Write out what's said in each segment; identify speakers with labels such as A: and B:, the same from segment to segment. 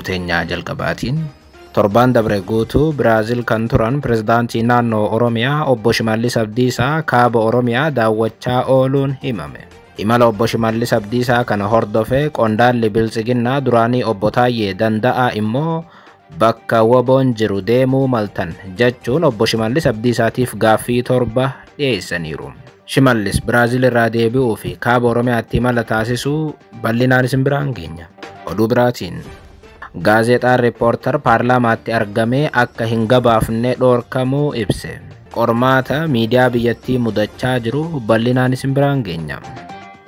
A: Oduuteenya jalqabaatiin torban dabre guutuu Biraazil kan turan pirezidaantii naannoo Oromiyaa obbo Shimallis Abdiisaa kaaba Oromiyaa daawwachaa ooluun himame. Imala obbo Shimallis Abdiisaa kana hordofee qondaalli Biltsiginnaa duraanii obbo Taayyee Danda'aa immoo bakka waboon jiru deemuu maltan jechuun obbo Shimallis Abdiisaatiif gaaffii torba dhiyeessaniiru. Shimallis Biraazil irraa deebi'uu fi kaaba Oromiyaatti imala taasisuu bal'inaan isin biraan geenya. Oduu biraatiin gaazexaan Riippoortar paarlaamaatti argamee akka hin gabaafne dhoorkamuu ibse. Qormaata miidiyaa biyyattii mudachaa jiru bal'inaan isin biraan geenya.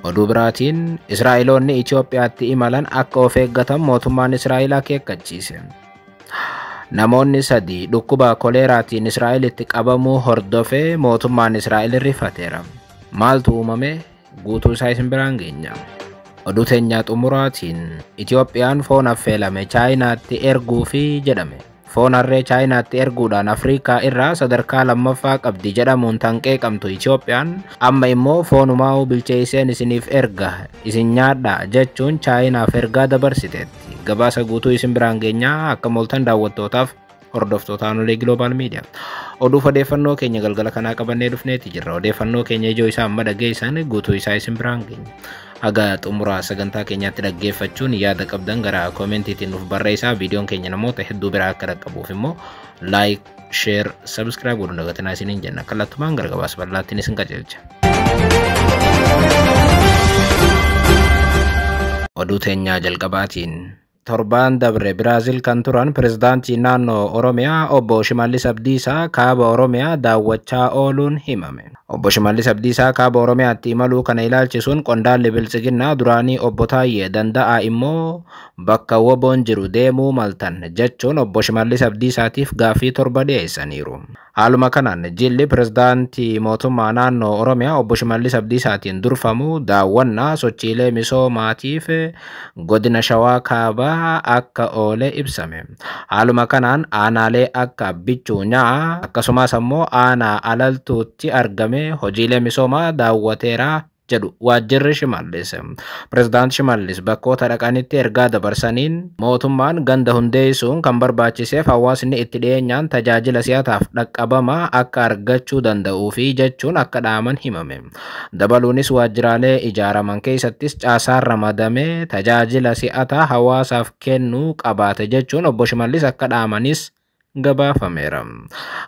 A: Oduu biraatiin Israa'eloonni Itoophiyaatti imalan akka of eeggatan mootummaan Israa'el akeekkachiise. Namoonni 3 dhukkuba koleeraatiin Israa'elitti qabamuu hordofee mootummaan Israa'el rifateera. Maaltu uumame? Guutuu isaa isin biraan geenya. Oduu teenyaa xumuraatiin Itoophiyaan foon affeelame Chaayinaatti erguu fi jedhame. Foon harree Chaayinaatti erguudhaan Afrikaa irraa sadarkaa lammaffaa qabdi jedhamuun tan qeeqamtu Itoophiyaan amma immoo foonumaa bilcheesseen isiniif erga isin nyaadhaa jechuun Chaayinaaf ergaa dabarsiteetti. Gabaasa guutuu isin biraan geenyaa akka mooltan daawwattootaaf hordoftootaan olee Global Media. Oduu odeeffannoo keenya galgala kanaa qabannee dhufneeti jirra. Odeeffannoo keenya ijoo isaa amma dhageessan guutuu isaa isin biraan geenya. Haga xumuraa sagantaa keenyaatti dhaggeeffachuun yaada qabdan gara koomentiitiin nuuf barreessaa. Viidiyoon keenya namoota hedduu biraa akka dhaqqabuuf immoo like, share, subscribe godhuun dagatinaa isiniin jenna. Kallattumaan gara gabaasa bal'aattiin isin qajeelcha. Oduu teenyaa jalqabaatiin torban dabre Biraazil kan turan pirezidaantii naannoo Oromiyaa obbo Shimallis Abdiisaa kaaba Oromiyaa daawwachaa ooluun himame. Obbo Shimallis Abdiisaa kaaba Oromiyaatti imaluu kana ilaalchisuun qondaalli Biltsiginnaa duraanii obbo Taayyee Danda'aa immoo bakka waboon jiru deemuu maltan jechuun obbo Shimallis Abdiisaatiif gaaffii torba dhiyeessaniiru. Haaluma kanaan jilli pirezidaantii mootummaa naannoo Oromiyaa obbo Shimallis Abdiisaatiin durfamu daawwannaa sochiilee misoomaatiif godina Shawaa kaabaa akka oole ibsame. Haaluma kanaan aanaalee akka Bichuu Nyaa akkasumas ammoo aanaa Alaltuutti argame hojiilee misoomaa daawwateera jedhu waajjirri Shimallis. Pirezidaanti Shimallis bakkoota dhaqanitti ergaa dabarsaniin mootummaan ganda hundeessuun kan barbaachiseef hawaasni itti dhiyeenyaan tajaajila si'ataaf dhaqqabamaa akka argachuu danda'uu fi jechuun akka dhaaman himame. Dabaluunis waajjiraalee ijaaraman keessattis caasaan ramadamee tajaajila si'ataa hawaasaaf kennuu qabaate jechuun obbo Shimallis akka dhaamanis gabaafameera.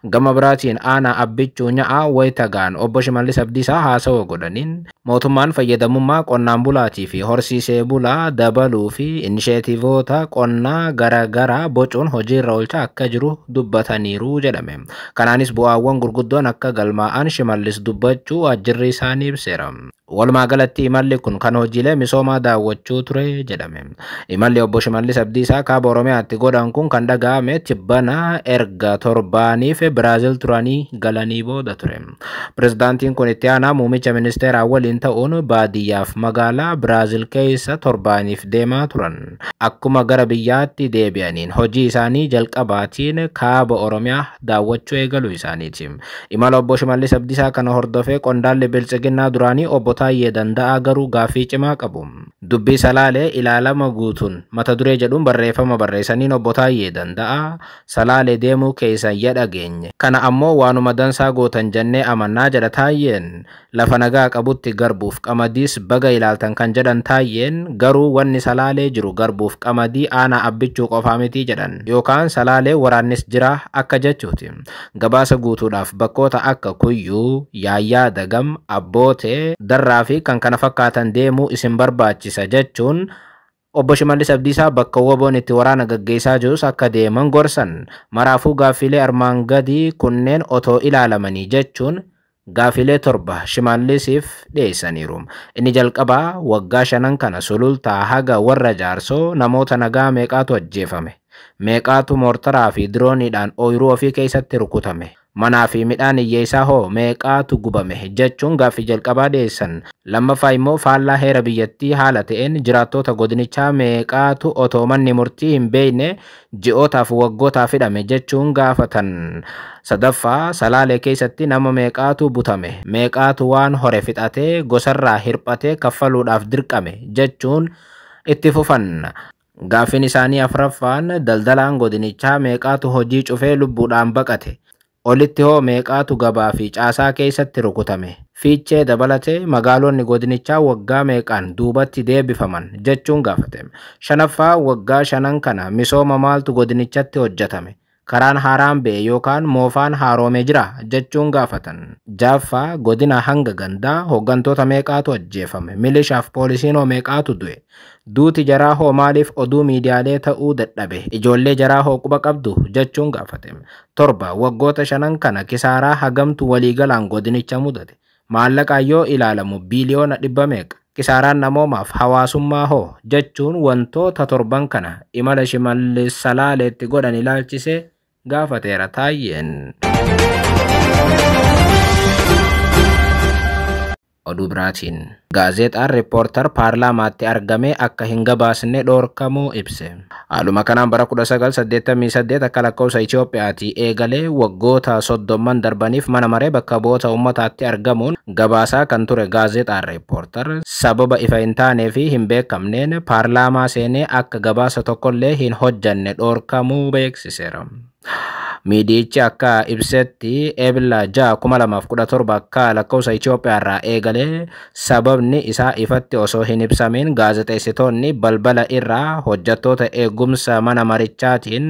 A: Gama biraatiin aanaa Abbichuu Nyaa wayitagaan obbo Shimallis Abdiisaa haasawaa godhaniin mootummaan fayyadamummaa qonnaan bulaatii fi horsiisee bulaa dabaluu fi inisheetiivoota qonnaa garaagaraa bocuun hojiirra oolchaa akka jiru dubbataniiru jedhame. Kanaanis bu'aawwan gurguddoon akka galmaa'an Shimallis dubbachuu waajjirri isaanii ibseera. Walumaa galatti imalli kun kan hojiilee misoomaa daawwachuu ture jedhame. Imalli obbo Shimallis Abdiisaa kaaba Oromiyaatti godhan kun kan dhaga'ame tibbana erga torbaaniif Biraazil turanii galanii booda ture. Pirezidaantiin kun itti aanaa muummicha ministeeraa waliin ta'uun baadiyyaaf magaalaa Biraazil keessa torbaaniif deemaa turan. Akkuma gara biyyaatti deebi'aniin hojii isaanii jalqabaatiin kaaba Oromiyaa daawwachuu eegaluu isaaniiti. Imala obbo Shimallis Abdiisaa kana hordofee qondaalli Biltsiginnaa duraanii obbo Taayyee Danda'aa garuu gaaffii cimaa qabu. Dubbii Salaalee ilaalama guutuun mata duree jedhuun barreeffama barreessaniin obbo Taayyee Danda'aa Salaalee deemuu keessan dhageenye. Kana ammoo waanuma dansaa gootan jennee amannaa jedha Taayyeen. Lafa nagaa qabutti garbuuf qamadiis baga ilaaltan kan jedhan Taayyeen garuu wanni Salaalee jiru garbuuf qamadii aanaa Abbichuu qofaa miti jedhan yookaan Salaalee waraannis jira akka jechuuti. Gabaasa guutuudhaaf bakkoota akka Kuyyuu, Yaayyaa Dagam, Abbootee, Darraa fi kan kana fakkaatan deemuu isin barbaachisa jechuun obbo Shimallis Abdiisaa bakka waboon itti waraana gaggeessaa jirus akka deeman gorsan. Maraafuu gaaffilee armaan gadii kunneen otoo ilaalamanii jechuun gaaffilee torba Shimallisiif dhiyeessaniiru. Inni jalqabaa waggaa 5 kana sulultaa haga warra Jaarsoo namoota nagaa meeqaatu ajjeefame? Meeqaatu moortaraa fi dirooniidhaan ooyiruu ofii keessatti rukutame? Manaa fi midhaan hiyyeessaa hoo meeqaatu gubame jechuun gaaffii jalqabaa dhiyeessan. Lammaffaa immoo faallaa heera biyyattii haala ta'een jiraattota godinichaa meeqaatu otoo manni murtii hin beekne ji'ootaaf waggootaaf hidhame jechuun gaafatan. Sadaffaa Salaalee keessatti nama meeqaatu butame, meeqaatu waan hore fixatee gosarraa hirphatee kaffaluudhaaf dirqame jechuun itti fufan. Gaaffiin isaanii afuraffaan daldalaan godinichaa meeqaatu hojii cufee lubbuudhaan baqate? Olitti hoo meeqaatu gabaa fi caasaa keessatti rukutame? Fiichee dabalatee magaalonni godinichaa waggaa meeqaan duubatti deebifaman jechuun gaafate. Shanaffaa waggaa shanan kana misooma maaltu godinichatti hojjetame? Karaan haaraan ba'e yookaan moofaan haaromee jira jechuun gaafatan. Jaffaa godina hanga gandaa hooggantoota meeqaatu ajjeefame? Milishaaf poolisiin hoo meeqaatu du'e? Duuti jaraa hoo maaliif oduu miidiyaalee ta'uu dadhabe? Ijoollee jaraa hoo quba qabdu jechuun gaafate. Torba waggoota shanan kana kisaaraa hagamtu waliigalaan godinicha mudate? Maallaqaan yoo ilaalamu biiliyoona 100 meeqa? Kisaaraan namoomaaf hawaasummaa hoo jechuun wantoota torban kana imala Shimallis Salaaleetti godhan ilaalchisee gaafateera Taayyeen. Oduu biraatiin gaazexaan Riippoortar paarlaamaatti argamee akka hin gabaasne dhoorkamuu ibse. Haaluma kanaan bara 1988 akka lakkoofsa Itoophiyaatti eegalee waggoota 30 darbaniif mana maree bakka bu'oota uummataatti argamuun gabaasaa kan ture gaazexaan Riippoortar sababa ifa hin taanee fi hin beekamneen paarlaamaa seenee akka gabaasa tokkollee hin hojjanne dhoorkamuu beeksiseera. Miidiyichi akka ibsetti Ebla 2017 akka lakkoofsa Itoophiyaa irraa eegalee sababni isaa ifatti osoo hin ibsamin gaazexeessitoonni balbala irraa hojjettoota eegumsa mana marichaatiin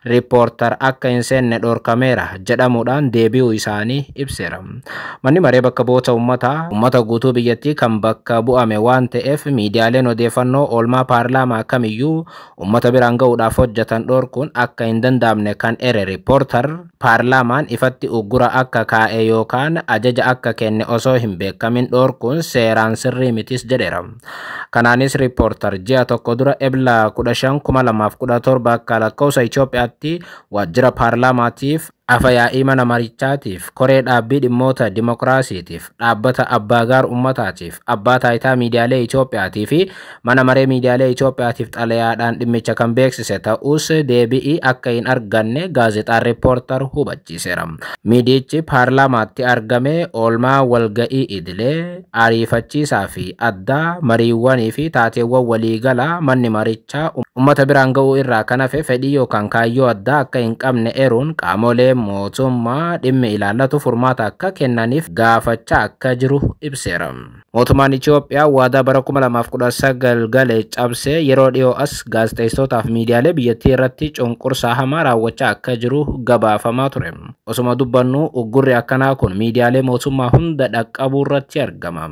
A: Riippoortar akka hin seenne dhoorkameera jedhamuudhaan deebi'uu isaanii ibseera. Manni maree bakka bu'oota uummata guutuu biyyattii kan bakka bu'ame waan ta'eef miidiyaaleen odeeffannoo oolmaa paarlaamaa kamiyyuu uummata biraan ga'uudhaaf hojjetan dhoorkuun akka hin danda'amne kan ere Riippoortar paarlaamaan ifatti uggura akka kaa'e yookaan ajaja akka kenne osoo hin beekamin dhoorkuun seeraan sirrii mitis jedheera. Kanaanis Riippoortar ji'a tokko dura Ebla 15/2017 akka lakkoofsa Itoophiyaatti waajjira paarlaamaatiif Afayaa'ii mana marichaatiif koree dhaabbii dhimmoota dimokiraasiitiif dhaabbata abbaa gaar uummataatiif abbaa taayitaa miidiyaalee Itoophiyaatii fi mana maree miidiyaalee Itoophiyaatiif xalayaadhaan dhimmicha kan beeksise ta'us deebi'ii akka hin arganne gaazexaan Riippoortar hubachiiseera. Miidiyichi paarlaamaatti argamee oolmaa walga'ii idilee ariifachiisaa fi addaa mariiwwanii fi taateewwan waliigalaa manni marichaa uummata biraan ga'uu irraa kan hafe fedhii yookaan kaayyoo addaa akka hin qabne eeruun qaamolee mootummaa dhimmi ilaallatu furmaata akka kennaniif gaafachaa akka jiru ibseera. Mootummaan Itoophiyaa waadaa bara 2019 galee cabsee yeroo dhiyoo as gaazexeessitootaaf miidiyaalee biyyattii irratti cunqursaa hamaa raawwachaa akka jiru gabaafamaa ture. Osuma dubbannu uggurri akkanaa kun miidiyaalee mootummaa hunda dhaqqabuu irratti argama.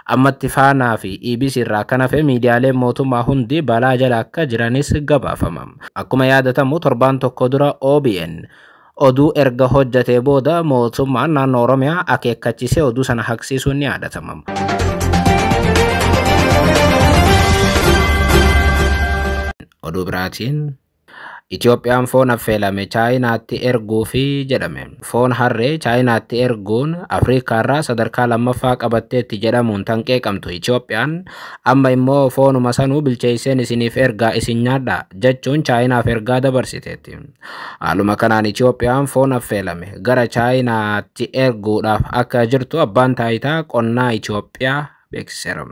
A: Ammatti Faanaa fi EBS irraa kan hafe miidiyaaleen mootummaa hundi balaa jala akka jiranis gabaafama. Akkuma yaadatamu torbaan tokko dura OBN oduu erga hojjetee booda mootummaan naannoo Oromiyaa akeekkachiisee oduu sana haqsiisuun ni yaadatama. Oduu biraatiin Itoophiyaan foon affeelame Chaayinaatti erguu fi jedhame. Foon harree Chaayinaatti erguun Afriikaarraa sadarkaa lammaffaa qabatteetti jedhamuun tan qeeqamtu Itoophiyaan amma immoo foonuma sanuu bilcheesseen isiniif ergaa isin nyaadhaa jechuun Chaayinaaf ergaa dabarsiteetti. Haaluma kanaan Itoophiyaan foon affeelame gara Chaayinaatti erguudhaaf akka jirtu abbaan taayitaa qonnaa Itoophiyaa beeksiseera.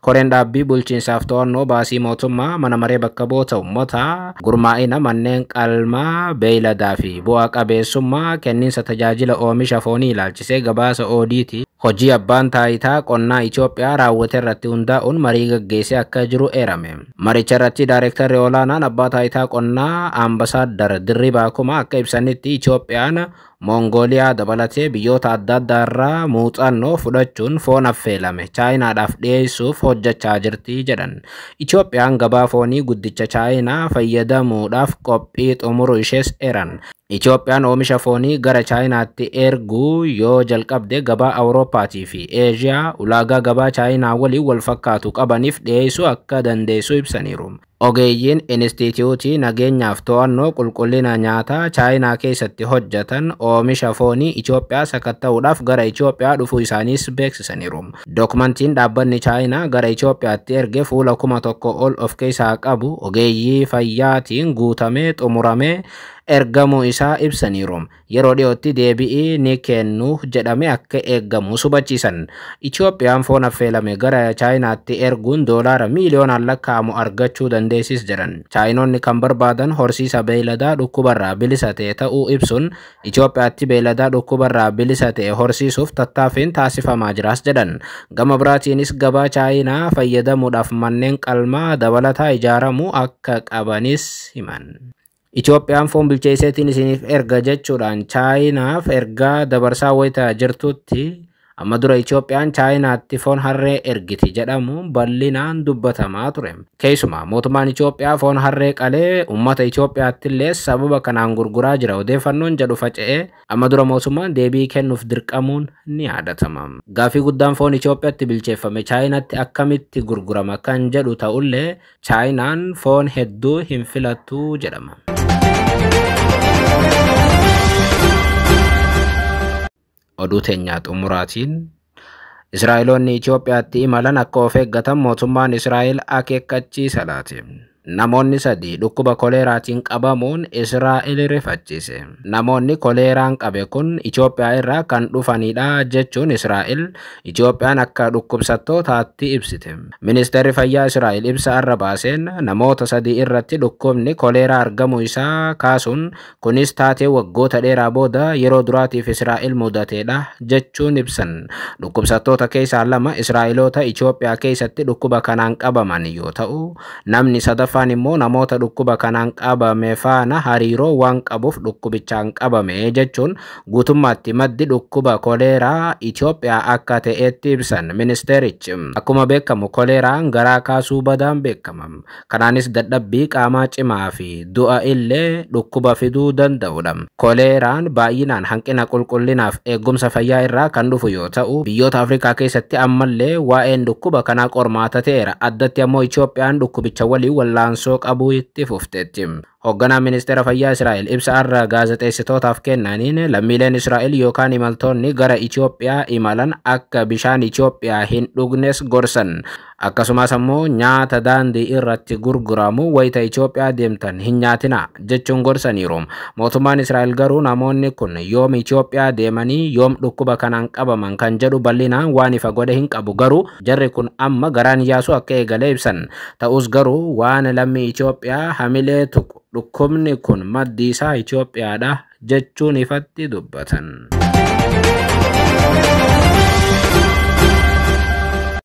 A: Koreen dhaabbii bulchiinsaaf to'annoo baasii mootummaa mana maree bakka bu'oota uummataa gurmaa'ina manneen qalmaa beeyladaa fi bu'aa qabeessummaa kenniinsa tajaajila oomisha foonii ilaalchisee gabaasa ODT hojii abbaan taayitaa qonnaa Itoophiyaa raawwate irratti hundaa'uun marii gaggeessee akka jiru eerame. Maricha irratti daayirektarri olaanaan abbaa taayitaa qonnaa Ambasaaddar Dirribaa Kumaa akka ibsanitti Itoophiyaan Mongooliyaa dabalatee biyyoota adda addaa irraa muuxannoo fudhachuun foon affeelame Chaayinaadhaaf dhiyeessuuf hojjechaa jirti jedhan. Itoophiyaan gabaa foonii guddicha Chaayinaa fayyadamuudhaaf qophii xumuruu ishees eeran. Itoophiyaan oomisha foonii gara Chaayinaatti erguu yoo jalqabde gabaa Awurooppaatii fi Eeshiyaa ulaagaa gabaa Chaayinaa waliin wal fakkaatu qabaniif dhiyeessuu akka dandeessu ibsaniiru. Ogeeyyiin Inistituutii Nageenyaaf To'annoo Qulqullina Nyaataa Chaayinaa keessatti hojjetan oomisha foonii Itoophiyaa sakatta'uudhaaf gara Itoophiyaa dhufuu isaaniis beeksisaniiru. Dookumentiin dhaabbanni Chaayinaa gara Itoophiyaatti erge fuula 1,000 ol of keessaa qabu ogeeyyii fayyaatiin guutamee xumuramee ergamuu isaa ibsaniiru. Yeroo dhiyootti deebi'ii ni kennu jedhame akka eeggamu hubachiisan. Itoophiyaan foon affeelame gara Chaayinaatti erguun doolaara miiliyoonaan lakkaa'amu argachuu dandeessis jedhan. Chaayinoonni kan barbaadan horsiisa beeyladaa dhukkubarraa bilisa ta'e ta'uu ibsuun Itoophiyaatti beeyladaa dhukkubarraa bilisa ta'e horsiisuuf tattaaffiin taasifamaa jiras jedhan. Gama biraatiinis gabaa Chaayinaa fayyadamuudhaaf manneen qalmaa dabalataa ijaaramuu akka qabanis himan. Itoophiyaan foon bilcheesseetiin isiniif erga jechuudhaan Chaayinaaf ergaa dabarsaa wayita jirtutti amma dura Itoophiyaan Chaayinaatti foon harree ergiti jedhamu bal'inaan dubbatamaa ture. Keessumaa mootummaan Itoophiyaa foon harree qalee uummata Itoophiyaatti illee sababa kanaan gurguraa jira odeeffannoon jedhu faca'ee amma dura mootummaan deebii kennuuf dirqamuun ni yaadatama. Gaaffii guddaan foon Itoophiyaatti bilcheeffame Chaayinaatti akkamitti gurgurama kan jedhu ta'ullee Chaayinaan foon hedduu hin filattu jedhama. Oduu teenyaa xumuraatiin Israa'eloonni Itoophiyaatti imalan akka of eeggatan mootummaan Israa'el akeekkachiisa laate. Namoonni 3 dhukkuba koleeraatiin qabamuun Israa'el rifachiise. Namoonni koleeraan qabe kun Itoophiyaa irraa kan dhufanidha jechuun Israa'el Itoophiyaan akka dhukkubsattootaatti ibsite. Ministeerri fayyaa Israa'el ibsa arra baaseen namoota 3 irratti dhukkubni koleeraa argamuu isaa kaasuun kunis taatee waggoota dheeraa booda yeroo duraatiif Israa'el mudateedha jechuun ibsan. Dhukkubsattoota keessaa 2 Israa'eloota Itoophiyaa keessatti dhukkuba kanaan qabaman yoo ta'u, namni sadaffaan immoo namoota dhukkuba kanaan qabame faana hariiroo waan qabuuf dhukkubichaan qabame jechuun guutummaatti maddi dhukkuba koleeraa Itoophiyaa akka ta'etti ibsan ministeerichi. Akkuma beekamu koleeraan garaa kaasuu badaan beekama. Kanaanis dadhabbii qaamaa cimaa fi du'a illee dhukkuba fiduu danda'udha. Koleeraan baay'inaan hanqina qulqullinaaf eegumsa fayyaa irraa kan dhufu yoo ta'u, biyyoota Afrikaa keessatti ammallee waa'een dhukkuba kanaa qormaata ta'eera. Addatti ammoo Itoophiyaan dhukkubicha waliin wal'aansoo qabu itti fufteetti. Hoogganaan ministeera fayyaa Israa'el ibsa arra gaazexeessitootaaf kennaniin lammiileen Israa'el yookaan imaltoonni gara Itoophiyaa imalan akka bishaan Itoophiyaa hin dhugnes gorsan. Akkasumas ammoo nyaata daandii irratti gurguramu wayita Itoophiyaa deemtan hin nyaatina jechuun gorsaniiru. Mootummaan Israa'el garuu namoonni kun yoom Itoophiyaa deemanii yoom dhukkuba kanaan qabaman kan jedhu bal'inaan waan ifa godhe hin qabu. Garuu jarri kun amma garaan yaasuu akka eegalee ibsan. Ta'us garuu waan lammii Itoophiyaa hamilee tuqu dhukkubni kun maddi isaa Itoophiyaadha jechuun ifatti dubbatan.